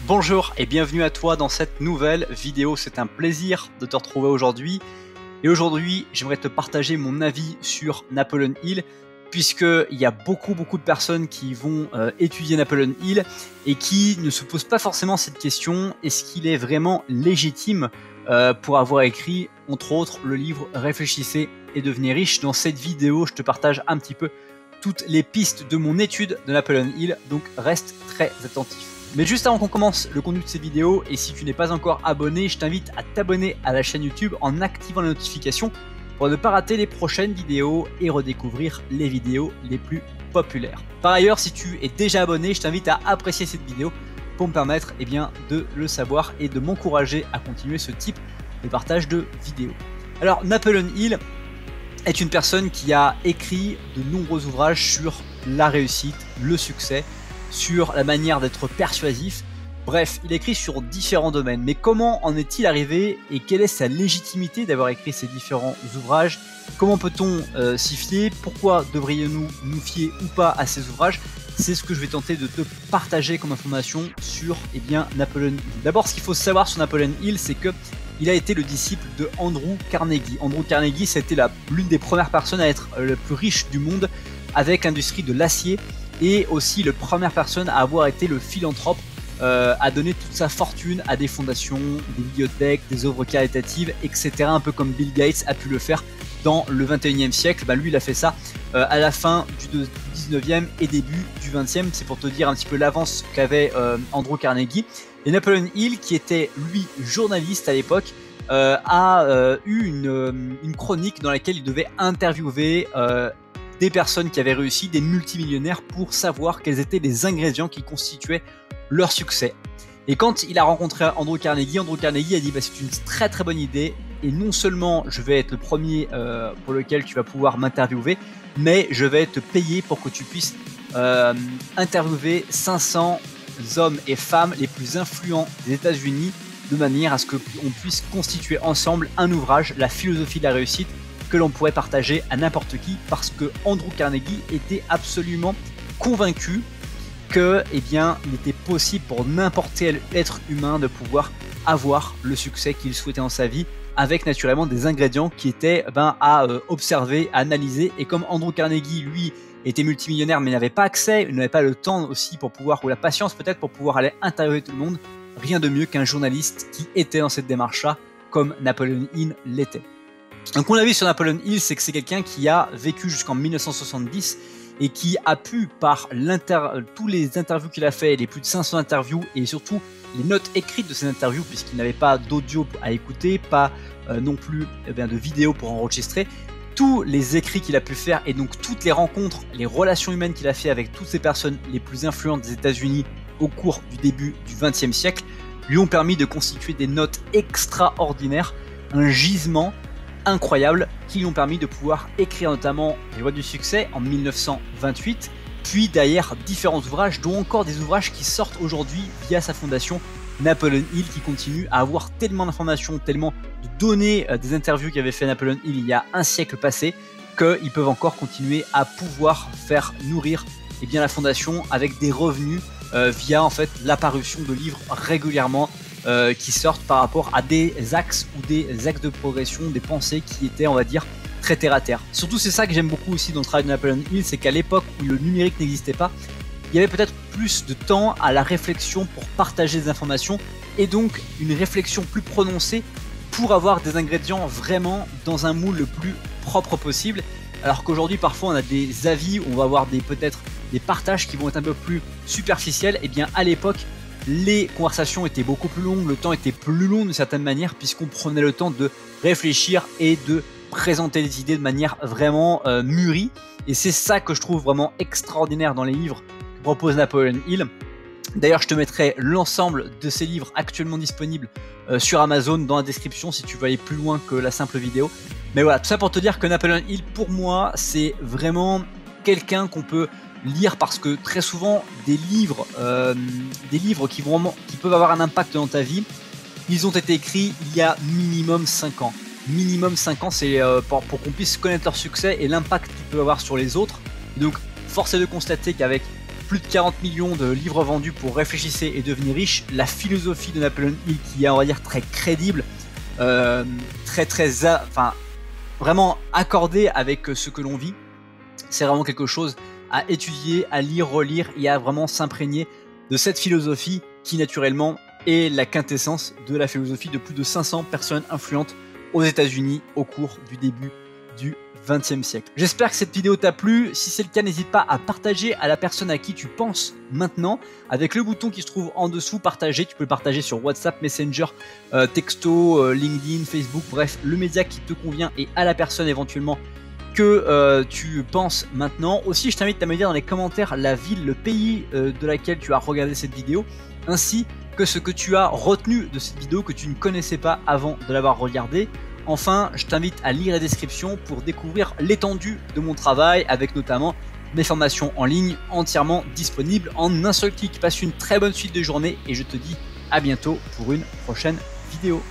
Bonjour et bienvenue à toi dans cette nouvelle vidéo. C'est un plaisir de te retrouver aujourd'hui. Et aujourd'hui, j'aimerais te partager mon avis sur Napoleon Hill, puisqu'il y a beaucoup de personnes qui vont étudier Napoleon Hill et qui ne se posent pas forcément cette question: est-ce qu'il est vraiment légitime pour avoir écrit, entre autres, le livre Réfléchissez et devenez riche. Dans cette vidéo, je te partage un petit peu toutes les pistes de mon étude de Napoleon Hill, donc reste très attentif. Mais juste avant qu'on commence le contenu de cette vidéo, et si tu n'es pas encore abonné, je t'invite à t'abonner à la chaîne YouTube en activant les notifications pour ne pas rater les prochaines vidéos et redécouvrir les vidéos les plus populaires. Par ailleurs, si tu es déjà abonné, je t'invite à apprécier cette vidéo pour me permettre de le savoir et de m'encourager à continuer ce type de partage de vidéos. Alors, Napoleon Hill est une personne qui a écrit de nombreux ouvrages sur la réussite, le succès, sur la manière d'être persuasif. Bref, il écrit sur différents domaines. Mais comment en est-il arrivé et quelle est sa légitimité d'avoir écrit ces différents ouvrages? Comment peut-on s'y fier? Pourquoi devrions-nous nous fier ou pas à ces ouvrages? C'est ce que je vais tenter de te partager comme information sur Napoleon Hill. D'abord, ce qu'il faut savoir sur Napoleon Hill, c'est que il a été le disciple de Andrew Carnegie. Andrew Carnegie, c'était l'une des premières personnes à être le plus riche du monde avec l'industrie de l'acier, et aussi la première personne à avoir été le philanthrope, à donner toute sa fortune à des fondations, des bibliothèques, des œuvres caritatives, etc. Un peu comme Bill Gates a pu le faire dans le 21e siècle. Lui, il a fait ça à la fin du 19e et début du 20e. C'est pour te dire un petit peu l'avance qu'avait Andrew Carnegie. Et Napoleon Hill, qui était lui journaliste à l'époque, a eu une chronique dans laquelle il devait interviewer des personnes qui avaient réussi, des multimillionnaires, pour savoir quels étaient les ingrédients qui constituaient leur succès. Et quand il a rencontré Andrew Carnegie a dit c'est une très bonne idée, et non seulement je vais être le premier pour lequel tu vas pouvoir m'interviewer, mais je vais te payer pour que tu puisses interviewer 500 hommes et femmes les plus influents des États-Unis, de manière à ce qu'on puisse constituer ensemble un ouvrage, la philosophie de la réussite, que l'on pourrait partager à n'importe qui, parce que Andrew Carnegie était absolument convaincu que il était possible pour n'importe quel être humain de pouvoir avoir le succès qu'il souhaitait dans sa vie, avec naturellement des ingrédients qui étaient à observer, à analyser. Et comme Andrew Carnegie, lui, était multimillionnaire mais n'avait pas accès, il n'avait pas le temps aussi pour pouvoir, ou la patience peut-être, pour pouvoir aller interviewer tout le monde, rien de mieux qu'un journaliste qui était dans cette démarche-là, comme Napoleon Hill l'était. Donc mon avis sur Napoleon Hill, c'est que c'est quelqu'un qui a vécu jusqu'en 1970 et qui a pu, par tous les interviews qu'il a fait, les plus de 500 interviews, et surtout les notes écrites de ces interviews, puisqu'il n'avait pas d'audio à écouter, pas non plus de vidéo pour enregistrer, tous les écrits qu'il a pu faire, et donc toutes les rencontres, les relations humaines qu'il a fait avec toutes ces personnes les plus influentes des États-Unis au cours du début du XXe siècle, lui ont permis de constituer des notes extraordinaires, un gisement incroyable, qui lui ont permis de pouvoir écrire notamment Les Lois du Succès en 1928, puis derrière différents ouvrages, dont encore des ouvrages qui sortent aujourd'hui via sa fondation Napoleon Hill, qui continue à avoir tellement d'informations, tellement de données des interviews qu'avait fait Napoleon Hill il y a un siècle passé, qu'ils peuvent encore continuer à pouvoir faire nourrir la fondation avec des revenus via en fait l'apparition de livres régulièrement qui sortent par rapport à des axes de progression, des pensées qui étaient, on va dire, très terre à terre. Surtout, c'est ça que j'aime beaucoup aussi dans le travail de Napoleon Hill, c'est qu'à l'époque où le numérique n'existait pas, il y avait peut-être plus de temps à la réflexion pour partager des informations, et donc une réflexion plus prononcée pour avoir des ingrédients vraiment dans un moule le plus propre possible. Alors qu'aujourd'hui, parfois, on a des avis, on va avoir peut-être des partages qui vont être un peu plus superficiels. À l'époque, les conversations étaient beaucoup plus longues, le temps était plus long d'une certaine manière, puisqu'on prenait le temps de réfléchir et de présenter des idées de manière vraiment mûrie. Et c'est ça que je trouve vraiment extraordinaire dans les livres que propose Napoleon Hill. D'ailleurs, je te mettrai l'ensemble de ces livres actuellement disponibles sur Amazon dans la description si tu veux aller plus loin que la simple vidéo. Mais voilà, tout ça pour te dire que Napoleon Hill, pour moi, c'est vraiment quelqu'un qu'on peut lire, parce que très souvent des livres qui peuvent avoir un impact dans ta vie, ils ont été écrits il y a minimum 5 ans. Minimum 5 ans, c'est pour qu'on puisse connaître leur succès et l'impact qu'ils peuvent avoir sur les autres. Donc force est de constater qu'avec plus de 40 millions de livres vendus pour Réfléchissez et devenir riche, la philosophie de Napoleon Hill qui est, on va dire, très crédible, vraiment accordée avec ce que l'on vit. C'est vraiment quelque chose à étudier, à lire, relire et à vraiment s'imprégner de cette philosophie qui naturellement est la quintessence de la philosophie de plus de 500 personnes influentes aux États-Unis au cours du début du XXe siècle. J'espère que cette vidéo t'a plu. Si c'est le cas, n'hésite pas à partager à la personne à qui tu penses maintenant avec le bouton qui se trouve en dessous, partager. Tu peux le partager sur WhatsApp, Messenger, texto, LinkedIn, Facebook, bref, le média qui te convient et à la personne éventuellement que tu penses maintenant. Aussi, je t'invite à me dire dans les commentaires la ville, le pays de laquelle tu as regardé cette vidéo, ainsi que ce que tu as retenu de cette vidéo que tu ne connaissais pas avant de l'avoir regardée. Enfin, je t'invite à lire la description pour découvrir l'étendue de mon travail avec notamment mes formations en ligne entièrement disponibles en un seul clic. Passe une très bonne suite de journée et je te dis à bientôt pour une prochaine vidéo.